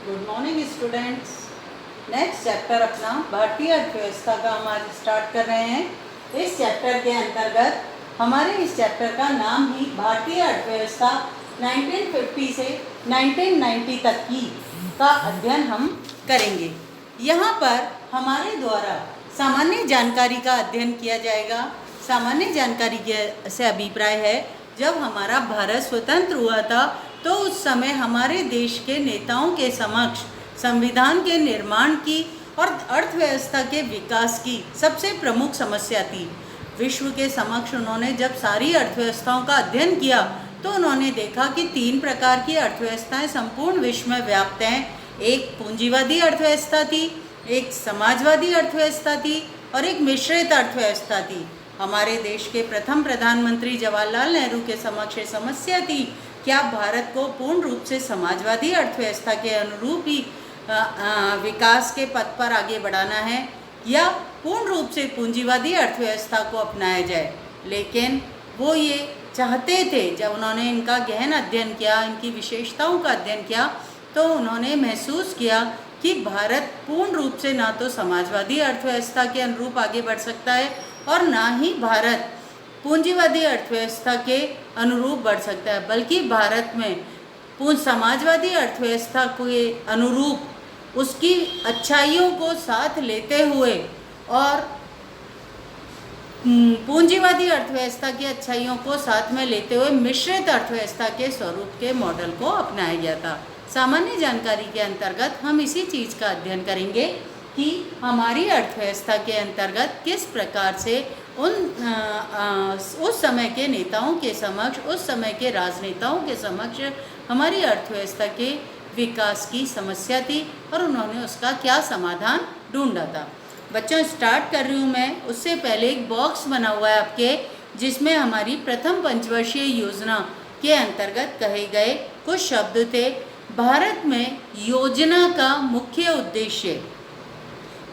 Good morning students. Next chapter अपना भारतीय अर्थव्यवस्था का हम आज स्टार्ट कर रहे हैं। इस चैप्टर के अंतर्गत हमारे इस चैप्टर का नाम ही भारतीय अर्थव्यवस्था 1950 से 1990 तक की का अध्ययन हम करेंगे। यहाँ पर हमारे द्वारा सामान्य जानकारी का अध्ययन किया जाएगा। सामान्य जानकारी के से अभिप्राय है, जब हमारा भारत स्वतंत्र हुआ था तो उस समय हमारे देश के नेताओं के समक्ष संविधान के निर्माण की और अर्थव्यवस्था के विकास की सबसे प्रमुख समस्या थी। विश्व के समक्ष उन्होंने जब सारी अर्थव्यवस्थाओं का अध्ययन किया तो उन्होंने देखा कि 3 प्रकार की अर्थव्यवस्थाएं संपूर्ण विश्व में व्याप्त हैं। एक पूंजीवादी अर्थव्यवस्था थी, एक समाजवादी अर्थव्यवस्था थी और एक मिश्रित अर्थव्यवस्था थी। हमारे देश के प्रथम प्रधानमंत्री जवाहरलाल नेहरू के समक्ष ये समस्या थी, क्या भारत को पूर्ण रूप से समाजवादी अर्थव्यवस्था के अनुरूप ही विकास के पथ पर आगे बढ़ाना है या पूर्ण रूप से पूंजीवादी अर्थव्यवस्था को अपनाया जाए। लेकिन वो ये चाहते थे, जब उन्होंने इनका गहन अध्ययन किया, इनकी विशेषताओं का अध्ययन किया, तो उन्होंने महसूस किया कि भारत पूर्ण रूप से ना तो समाजवादी अर्थव्यवस्था के अनुरूप आगे बढ़ सकता है और ना ही भारत पूंजीवादी अर्थव्यवस्था के अनुरूप बढ़ सकता है, बल्कि भारत में समाजवादी अर्थव्यवस्था के अनुरूप उसकी अच्छाइयों को साथ लेते हुए और पूंजीवादी अर्थव्यवस्था की अच्छाइयों को साथ में लेते हुए मिश्रित अर्थव्यवस्था के स्वरूप के मॉडल को अपनाया गया था। सामान्य जानकारी के अंतर्गत हम इसी चीज़ का अध्ययन करेंगे कि हमारी अर्थव्यवस्था के अंतर्गत किस प्रकार से उस समय के नेताओं के समक्ष, उस समय के राजनेताओं के समक्ष हमारी अर्थव्यवस्था के विकास की समस्या थी और उन्होंने उसका क्या समाधान ढूंढा था। बच्चों, स्टार्ट कर रही हूँ मैं। उससे पहले एक बॉक्स बना हुआ है आपके, जिसमें हमारी प्रथम पंचवर्षीय योजना के अंतर्गत कहे गए कुछ शब्द थे। भारत में योजना का मुख्य उद्देश्य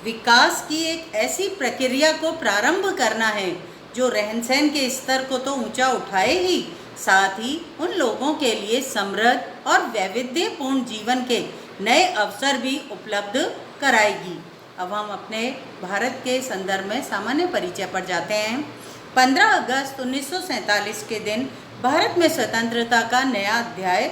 विकास की एक ऐसी प्रक्रिया को प्रारंभ करना है जो रहन सहन के स्तर को तो ऊंचा उठाए ही, साथ ही उन लोगों के लिए समृद्ध और वैविध्यपूर्ण जीवन के नए अवसर भी उपलब्ध कराएगी। अब हम अपने भारत के संदर्भ में सामान्य परिचय पर जाते हैं। 15 अगस्त 1947 के दिन भारत में स्वतंत्रता का नया अध्याय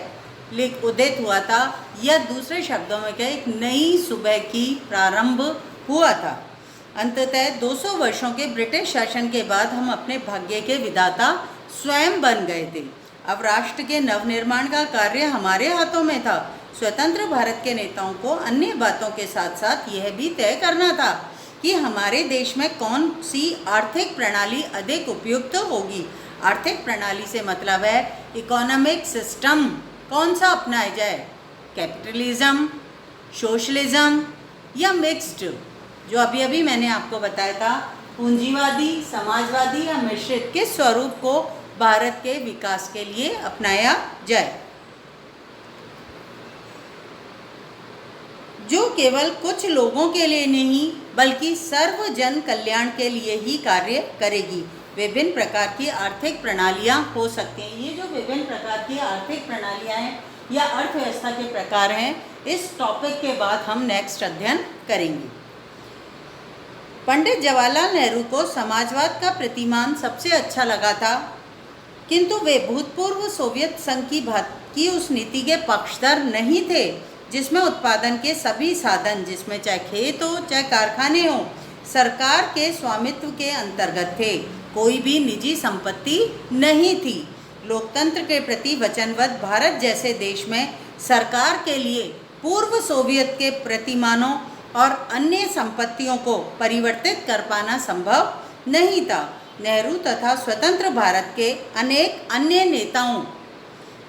उदित हुआ था। यह दूसरे शब्दों में क्या, एक नई सुबह की प्रारंभ हुआ था। अंततः 200 वर्षों के ब्रिटिश शासन के बाद हम अपने भाग्य के विधाता स्वयं बन गए थे। अब राष्ट्र के नवनिर्माण का कार्य हमारे हाथों में था। स्वतंत्र भारत के नेताओं को अन्य बातों के साथ साथ यह भी तय करना था कि हमारे देश में कौन सी आर्थिक प्रणाली अधिक उपयुक्त होगी। आर्थिक प्रणाली से मतलब है इकोनॉमिक सिस्टम कौन सा अपनाया जाए, कैपिटलिज्म, सोशलिज्म या मिक्स्ड, जो अभी अभी मैंने आपको बताया था, पूंजीवादी, समाजवादी या मिश्रित, किस स्वरूप को भारत के विकास के लिए अपनाया जाए, जो केवल कुछ लोगों के लिए नहीं बल्कि सर्व जन कल्याण के लिए ही कार्य करेगी। विभिन्न प्रकार की आर्थिक प्रणालियां हो सकती हैं। ये जो विभिन्न प्रकार की आर्थिक प्रणालियां हैं या अर्थव्यवस्था के प्रकार हैं, इस टॉपिक के बाद हम नेक्स्ट अध्ययन करेंगे। पंडित जवाहरलाल नेहरू को समाजवाद का प्रतिमान सबसे अच्छा लगा था, किंतु वे भूतपूर्व सोवियत संघ की उस नीति के पक्षधर नहीं थे जिसमें उत्पादन के सभी साधन, जिसमें चाहे खेत हो चाहे कारखाने हो, सरकार के स्वामित्व के अंतर्गत थे। कोई भी निजी संपत्ति नहीं थी। लोकतंत्र के प्रति वचनबद्ध भारत जैसे देश में सरकार के लिए पूर्व सोवियत के प्रतिमानों और अन्य संपत्तियों को परिवर्तित कर पाना संभव नहीं था। नेहरू तथा स्वतंत्र भारत के अनेक अन्य नेताओं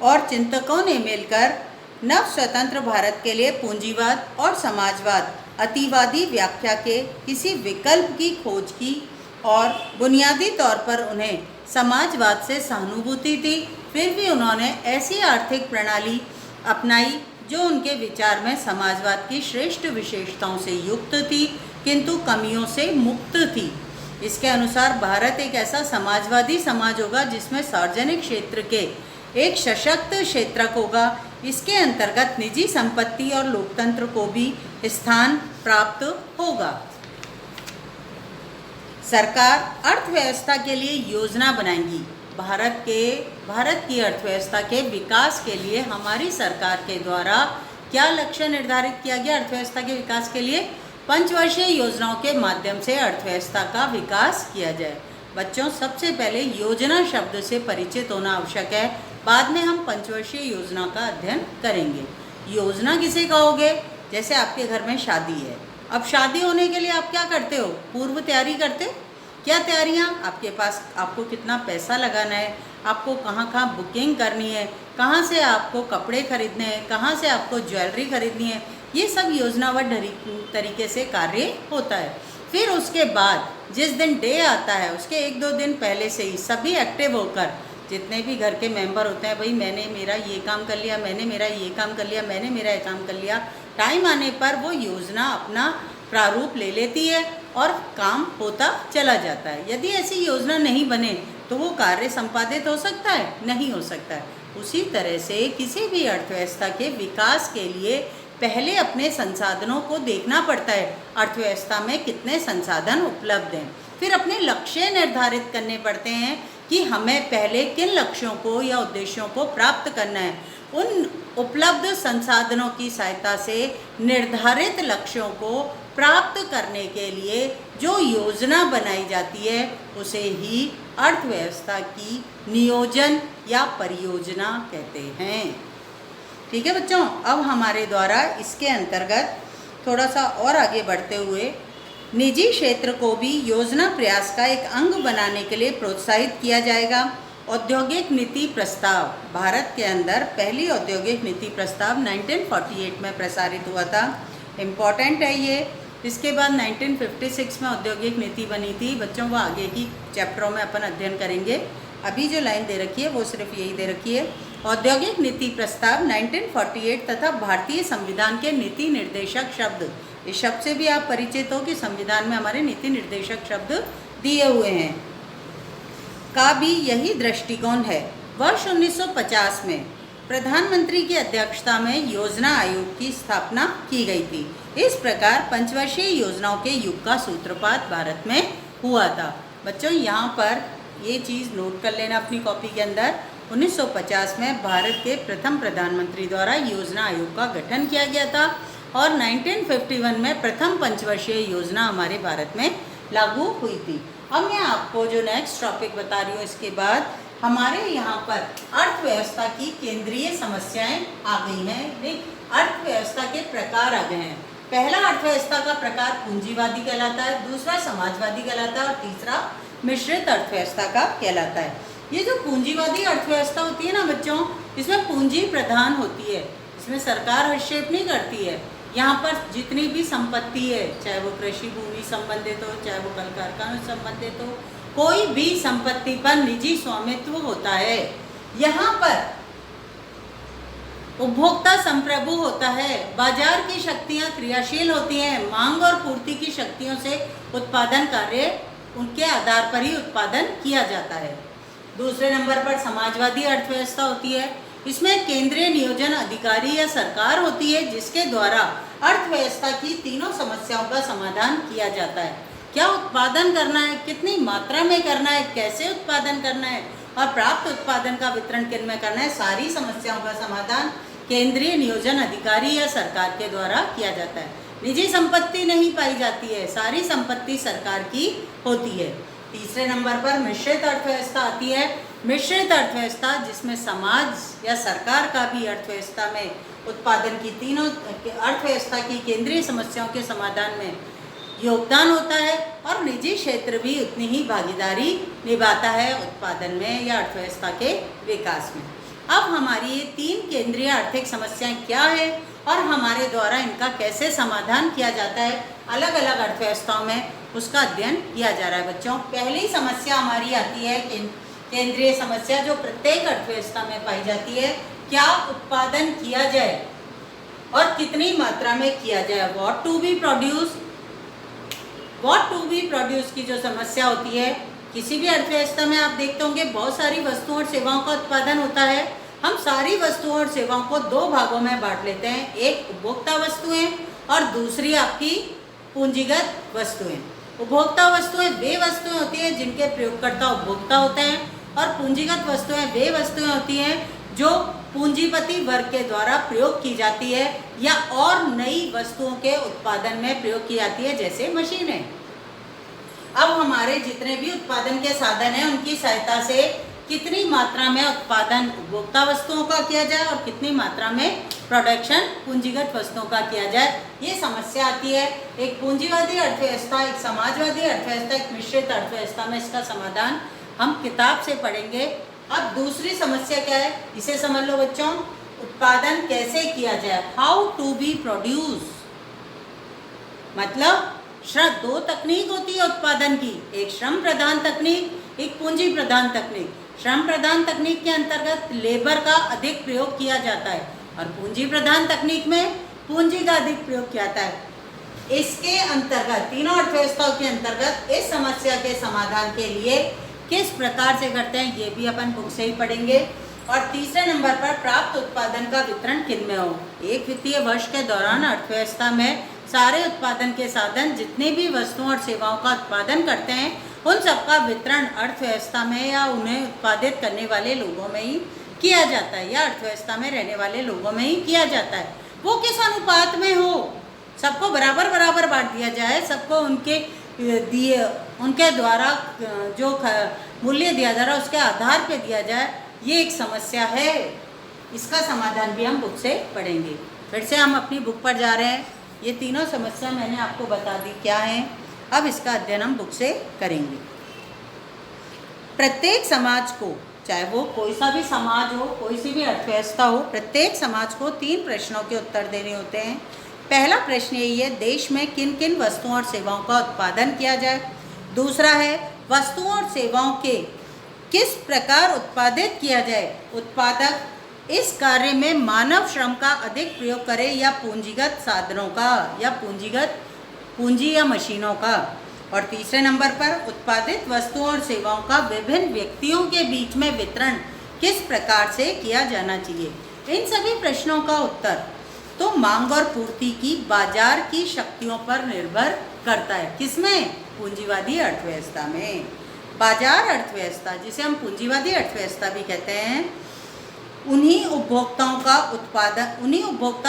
और चिंतकों ने मिलकर नव स्वतंत्र भारत के लिए पूंजीवाद और समाजवाद अतिवादी व्याख्या के किसी विकल्प की खोज की और बुनियादी तौर पर उन्हें समाजवाद से सहानुभूति थी। फिर भी उन्होंने ऐसी आर्थिक प्रणाली अपनाई जो उनके विचार में समाजवाद की श्रेष्ठ विशेषताओं से युक्त थी किंतु कमियों से मुक्त थी। इसके अनुसार भारत एक ऐसा समाजवादी समाज होगा जिसमें सार्वजनिक क्षेत्र के एक सशक्त क्षेत्रक होगा, इसके अंतर्गत निजी संपत्ति और लोकतंत्र को भी स्थान प्राप्त होगा। सरकार अर्थव्यवस्था के लिए योजना बनाएगी। भारत की अर्थव्यवस्था के विकास के लिए हमारी सरकार के द्वारा क्या लक्ष्य निर्धारित किया गया? अर्थव्यवस्था के विकास के लिए पंचवर्षीय योजनाओं के माध्यम से अर्थव्यवस्था का विकास किया जाए। बच्चों, सबसे पहले योजना शब्द से परिचित होना आवश्यक है, बाद में हम पंचवर्षीय योजना का अध्ययन करेंगे। योजना किसे कहोगे? जैसे आपके घर में शादी है, अब शादी होने के लिए आप क्या करते हो? पूर्व तैयारी करते हो। क्या तैयारियाँ? आपके पास आपको कितना पैसा लगाना है, आपको कहाँ कहाँ बुकिंग करनी है, कहाँ से आपको कपड़े खरीदने हैं, कहाँ से आपको ज्वेलरी खरीदनी है, ये सब योजनाबद्ध तरीके से कार्य होता है। फिर उसके बाद जिस दिन डे आता है उसके 1-2 दिन पहले से ही सभी एक्टिव होकर, जितने भी घर के मेंबर होते हैं, भाई मैंने मेरा ये काम कर लिया, मैंने मेरा ये काम कर लिया, मैंने मेरा ये काम कर लिया, टाइम आने पर वो योजना अपना प्रारूप ले लेती है और काम होता चला जाता है। यदि ऐसी योजना नहीं बने तो वो कार्य संपादित हो सकता है? नहीं हो सकता है। उसी तरह से किसी भी अर्थव्यवस्था के विकास के लिए पहले अपने संसाधनों को देखना पड़ता है, अर्थव्यवस्था में कितने संसाधन उपलब्ध हैं। फिर अपने लक्ष्य निर्धारित करने पड़ते हैं कि हमें पहले किन लक्ष्यों को या उद्देश्यों को प्राप्त करना है। उन उपलब्ध संसाधनों की सहायता से निर्धारित लक्ष्यों को प्राप्त करने के लिए जो योजना बनाई जाती है उसे ही अर्थव्यवस्था की नियोजन या परियोजना कहते हैं। ठीक है बच्चों, अब हमारे द्वारा इसके अंतर्गत थोड़ा सा और आगे बढ़ते हुए निजी क्षेत्र को भी योजना प्रयास का एक अंग बनाने के लिए प्रोत्साहित किया जाएगा। औद्योगिक नीति प्रस्ताव, भारत के अंदर पहली औद्योगिक नीति प्रस्ताव 1948 में प्रसारित हुआ था। इम्पॉर्टेंट है ये। इसके बाद 1956 में औद्योगिक नीति बनी थी। बच्चों, वो आगे की चैप्टरों में अपन अध्ययन करेंगे। अभी जो लाइन दे रखी है वो सिर्फ यही दे रखी है, औद्योगिक नीति प्रस्ताव 1948 तथा भारतीय संविधान के नीति निर्देशक शब्द। इस शब्द से भी आप परिचित हो कि संविधान में हमारे नीति निर्देशक शब्द दिए हुए हैं, का भी यही दृष्टिकोण है। वर्ष 1950 में प्रधानमंत्री की अध्यक्षता में योजना आयोग की स्थापना की गई थी। इस प्रकार पंचवर्षीय योजनाओं के युग का सूत्रपात भारत में हुआ था। बच्चों, यहाँ पर ये चीज़ नोट कर लेना अपनी कॉपी के अंदर। 1950 में भारत के प्रथम प्रधानमंत्री द्वारा योजना आयोग का गठन किया गया था और 1951 में प्रथम पंचवर्षीय योजना हमारे भारत में लागू हुई थी। अब मैं आपको जो नेक्स्ट टॉपिक बता रही हूँ, इसके बाद हमारे यहाँ पर अर्थव्यवस्था की केंद्रीय समस्याएं आ गई हैं। अर्थव्यवस्था के प्रकार आ गए हैं। पहला अर्थव्यवस्था का प्रकार पूंजीवादी कहलाता है, दूसरा समाजवादी कहलाता है और तीसरा मिश्रित अर्थव्यवस्था का कहलाता है। ये जो पूंजीवादी अर्थव्यवस्था होती है ना बच्चों, इसमें पूंजी प्रधान होती है, इसमें सरकार हस्तक्षेप नहीं करती है। यहाँ पर जितनी भी संपत्ति है, चाहे वो कृषि भूमि संबंधित हो, चाहे वो कल कारखानों संबंधित हो, कोई भी संपत्ति पर निजी स्वामित्व होता है। यहाँ पर उपभोक्ता संप्रभु होता है, बाजार की शक्तियाँ क्रियाशील होती हैं, मांग और पूर्ति की शक्तियों से उत्पादन कार्य उनके आधार पर ही उत्पादन किया जाता है। दूसरे नंबर पर समाजवादी अर्थव्यवस्था होती है। इसमें केंद्रीय नियोजन अधिकारी या सरकार होती है, जिसके द्वारा अर्थव्यवस्था की तीनों समस्याओं का समाधान किया जाता है। क्या उत्पादन करना है, कितनी मात्रा में करना है, कैसे उत्पादन करना है और प्राप्त उत्पादन का वितरण किन में करना है, सारी समस्याओं का समाधान केंद्रीय नियोजन अधिकारी या सरकार के द्वारा किया जाता है। निजी संपत्ति नहीं पाई जाती है, सारी संपत्ति सरकार की होती है। तीसरे नंबर पर मिश्रित अर्थव्यवस्था आती है। मिश्रित अर्थव्यवस्था जिसमें समाज या सरकार का भी अर्थव्यवस्था में उत्पादन की तीनों अर्थव्यवस्था की केंद्रीय समस्याओं के समाधान में योगदान होता है और निजी क्षेत्र भी उतनी ही भागीदारी निभाता है उत्पादन में या अर्थव्यवस्था के विकास में। अब हमारी ये 3 केंद्रीय आर्थिक समस्याएं क्या है और हमारे द्वारा इनका कैसे समाधान किया जाता है अलग अलग अर्थव्यवस्थाओं में, उसका अध्ययन किया जा रहा है बच्चों। पहली समस्या हमारी आती है केंद्रीय समस्या, जो प्रत्येक अर्थव्यवस्था में पाई जाती है। क्या उत्पादन किया जाए और कितनी मात्रा में किया जाए, व्हाट टू बी प्रोड्यूस की जो समस्या होती है। किसी भी अर्थव्यवस्था में आप देखते होंगे बहुत सारी वस्तुओं और सेवाओं का उत्पादन होता है। हम सारी वस्तुओं और सेवाओं को दो भागों में बांट लेते हैं, एक उपभोक्ता वस्तुएं और दूसरी आपकी पूंजीगत वस्तुएं। उपभोक्ता वस्तुएं वे वस्तुएं होती हैं जिनके प्रयोगकर्ता उपभोक्ता होते हैं, और पूंजीगत वस्तुएं वे वस्तुएं होती हैं जो पूंजीपति वर्ग के द्वारा प्रयोग की जाती है या और नई वस्तुओं के उत्पादन में प्रयोग की जाती है, जैसे मशीनें। अब हमारे जितने भी उत्पादन के साधन हैं उनकी सहायता से कितनी मात्रा में उत्पादन उपभोक्ता वस्तुओं का किया जाए और कितनी मात्रा में प्रोडक्शन पूंजीगत वस्तुओं का किया जाए, ये समस्या आती है। एक पूंजीवादी अर्थव्यवस्था, एक समाजवादी अर्थव्यवस्था, एक मिश्रित अर्थव्यवस्था में इसका समाधान हम किताब से पढ़ेंगे। अब दूसरी समस्या क्या है, इसे समझ लो बच्चों। उत्पादन कैसे किया जाए, हाउ टू बी प्रोड्यूस, मतलब श्रम, दो तकनीक होती है उत्पादन की, एक श्रम प्रधान तकनीक, एक पूंजी प्रधान तकनीक। श्रम प्रधान तकनीक के अंतर्गत लेबर का अधिक प्रयोग किया जाता है और पूंजी प्रधान तकनीक में पूंजी का अधिक प्रयोग किया जाता है। इसके अंतर्गत तीनों अर्थव्यवस्थाओं के अंतर्गत इस समस्या के समाधान के लिए किस प्रकार से करते हैं, ये भी अपन बुक से ही पढ़ेंगे। और तीसरे नंबर पर प्राप्त उत्पादन का वितरण किनमें हो। एक वित्तीय वर्ष के दौरान अर्थव्यवस्था में सारे उत्पादन के साधन जितने भी वस्तुओं और सेवाओं का उत्पादन करते हैं उन सबका वितरण अर्थव्यवस्था में या उन्हें उत्पादित करने वाले लोगों में ही किया जाता है, या अर्थव्यवस्था में रहने वाले लोगों में ही किया जाता है। वो किस अनुपात में हो, सबको बराबर बराबर बांट दिया जाए, सबको उनके दिए उनके द्वारा जो मूल्य दिया जा रहा है उसके आधार पे दिया जाए, ये एक समस्या है। इसका समाधान भी हम बुक से पढ़ेंगे। फिर से हम अपनी बुक पर जा रहे हैं। ये तीनों समस्या मैंने आपको बता दी क्या है। अब इसका अध्ययन हम बुक से करेंगे। प्रत्येक समाज को, चाहे वो कोई सा भी समाज हो, कोई सी भी अर्थव्यवस्था हो, प्रत्येक समाज को 3 प्रश्नों के उत्तर देने होते हैं। पहला प्रश्न यही है, देश में किन किन वस्तुओं और सेवाओं का उत्पादन किया जाए। दूसरा है, वस्तुओं और सेवाओं के किस प्रकार उत्पादित किया जाए। उत्पादक इस कार्य में मानव श्रम का अधिक प्रयोग करे या पूंजीगत साधनों का, या पूंजी या मशीनों का। और तीसरे नंबर पर, उत्पादित वस्तुओं और सेवाओं का विभिन्न व्यक्तियों के बीच में वितरण किस प्रकार से किया जाना चाहिए। इन सभी प्रश्नों का उत्तर तो मांग और पूर्ति की बाजार की शक्तियों पर निर्भर करता है। किसमें? पूंजीवादी अर्थव्यवस्था में। बाजार अर्थव्यवस्था, जिसे हम पूंजीवादी अर्थव्यवस्था भी कहते हैं, उन्हीं उपभोक्ता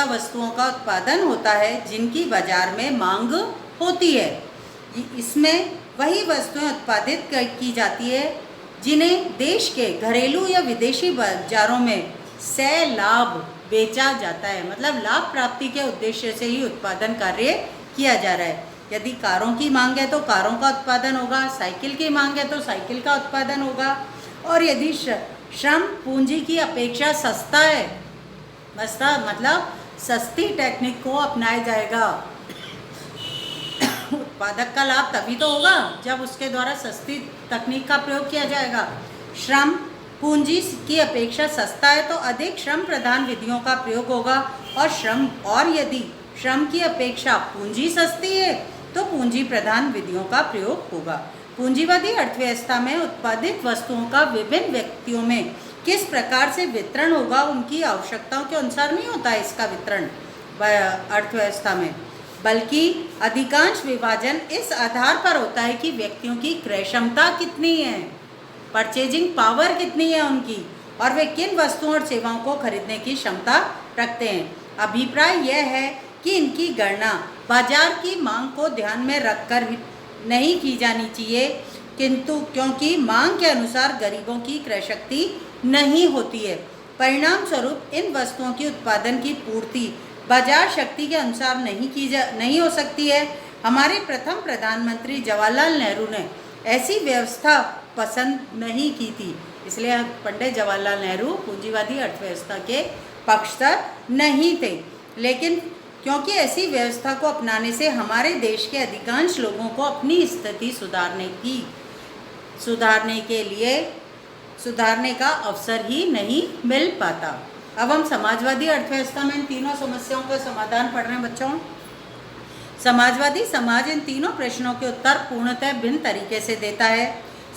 वस्तुओं का उत्पादन होता है जिनकी बाजार में मांग होती है। इसमें वही वस्तुएं उत्पादित की जाती है जिन्हें देश के घरेलू या विदेशी बाजारों में सह लाभ बेचा जाता है, मतलब लाभ प्राप्ति के उद्देश्य से ही उत्पादन कार्य किया जा रहा है। यदि कारों की मांग है तो कारों का उत्पादन होगा, साइकिल की मांग है तो साइकिल का उत्पादन होगा, और यदि श्रम पूंजी की अपेक्षा सस्ता है, मतलब सस्ती टेक्निक को अपनाया जाएगा। उत्पादक का लाभ तभी तो होगा जब उसके द्वारा सस्ती तकनीक का प्रयोग किया जाएगा। श्रम पूंजी की अपेक्षा सस्ता है तो अधिक श्रम प्रधान विधियों का प्रयोग होगा, और यदि श्रम की अपेक्षा पूंजी सस्ती है तो पूंजी प्रधान विधियों का प्रयोग होगा। पूंजीवादी अर्थव्यवस्था में उत्पादित वस्तुओं का विभिन्न व्यक्तियों में किस प्रकार से वितरण होगा, उनकी आवश्यकताओं के अनुसार नहीं होता है इसका वितरण अर्थव्यवस्था में, बल्कि अधिकांश विभाजन इस आधार पर होता है कि व्यक्तियों की क्रय क्षमता कितनी है, परचेजिंग पावर कितनी है उनकी, और वे किन वस्तुओं और सेवाओं को खरीदने की क्षमता रखते हैं। अभिप्राय यह है कि इनकी गणना बाजार की मांग को ध्यान में रखकर नहीं की जानी चाहिए, क्योंकि मांग के अनुसार गरीबों की क्रय शक्ति नहीं होती है। परिणाम स्वरूप इन वस्तुओं की उत्पादन की पूर्ति बाजार शक्ति के अनुसार नहीं हो सकती है। हमारे प्रथम प्रधानमंत्री जवाहरलाल नेहरू ने ऐसी व्यवस्था पसंद नहीं की थी, इसलिए पंडित जवाहरलाल नेहरू पूंजीवादी अर्थव्यवस्था के पक्षधर नहीं थे। लेकिन क्योंकि ऐसी व्यवस्था को अपनाने से हमारे देश के अधिकांश लोगों को अपनी स्थिति सुधारने का अवसर ही नहीं मिल पाता। अब हम समाजवादी अर्थव्यवस्था में इन तीनों समस्याओं का समाधान पढ़ रहे हैं बच्चों। समाजवादी समाज इन तीनों प्रश्नों के उत्तर पूर्णतः भिन्न तरीके से देता है।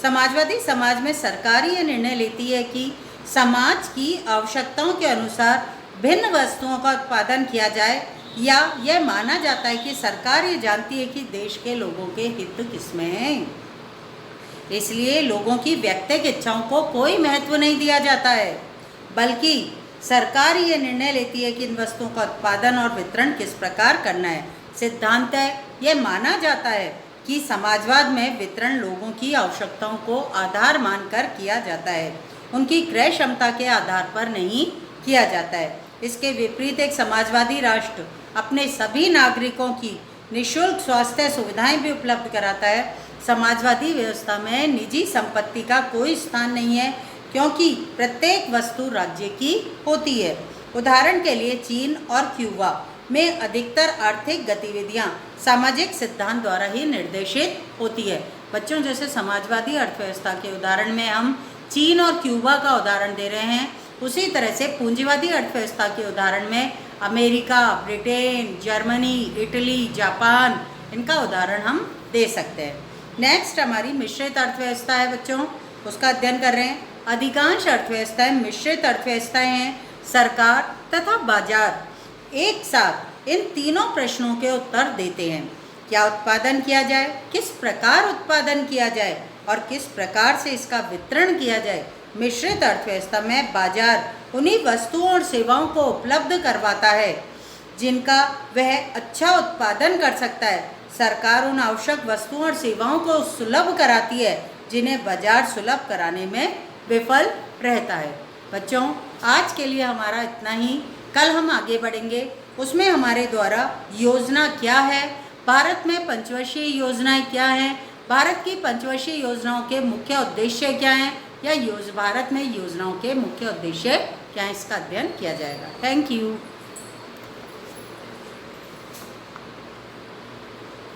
समाजवादी समाज में सरकार ये निर्णय लेती है कि समाज की आवश्यकताओं के अनुसार भिन्न वस्तुओं का उत्पादन किया जाए, या यह माना जाता है कि सरकार ये जानती है कि देश के लोगों के हित किसमें हैं, इसलिए लोगों की व्यक्तिगत इच्छाओं को कोई महत्व नहीं दिया जाता है, बल्कि सरकार ये निर्णय लेती है कि इन वस्तुओं का उत्पादन और वितरण किस प्रकार करना है। सिद्धांत है, यह माना जाता है कि समाजवाद में वितरण लोगों की आवश्यकताओं को आधार मानकर किया जाता है, उनकी क्रय क्षमता के आधार पर नहीं किया जाता है। इसके विपरीत एक समाजवादी राष्ट्र अपने सभी नागरिकों की निःशुल्क स्वास्थ्य सुविधाएं भी उपलब्ध कराता है। समाजवादी व्यवस्था में निजी संपत्ति का कोई स्थान नहीं है, क्योंकि प्रत्येक वस्तु राज्य की होती है। उदाहरण के लिए चीन और क्यूबा में अधिकतर आर्थिक गतिविधियां सामाजिक सिद्धांत द्वारा ही निर्देशित होती है। बच्चों, जैसे समाजवादी अर्थव्यवस्था के उदाहरण में हम चीन और क्यूबा का उदाहरण दे रहे हैं, उसी तरह से पूंजीवादी अर्थव्यवस्था के उदाहरण में America, Britain, Germany, Italy, Japan, इनका उदाहरण हम दे सकते हैं। नेक्स्ट हमारी मिश्रित अर्थव्यवस्था है बच्चों, उसका अध्ययन कर रहे हैं। अधिकांश अर्थव्यवस्थाएं मिश्रित अर्थव्यवस्थाएं हैं। सरकार तथा बाजार एक साथ इन तीनों प्रश्नों के उत्तर देते हैं। क्या उत्पादन किया जाए, किस प्रकार उत्पादन किया जाए और किस प्रकार से इसका वितरण किया जाए। मिश्रित अर्थव्यवस्था में बाजार उन्हीं वस्तुओं और सेवाओं को उपलब्ध करवाता है जिनका वह अच्छा उत्पादन कर सकता है। सरकार उन आवश्यक वस्तुओं और सेवाओं को सुलभ कराती है जिन्हें बाजार सुलभ कराने में विफल रहता है। बच्चों, आज के लिए हमारा इतना ही। कल हम आगे बढ़ेंगे, उसमें हमारे द्वारा योजना क्या है, भारत में पंचवर्षीय योजनाएं क्या हैं, भारत की पंचवर्षीय योजनाओं के मुख्य उद्देश्य क्या हैं, या भारत में योजनाओं के मुख्य उद्देश्य क्या है, इसका अध्ययन किया जाएगा। Thank you.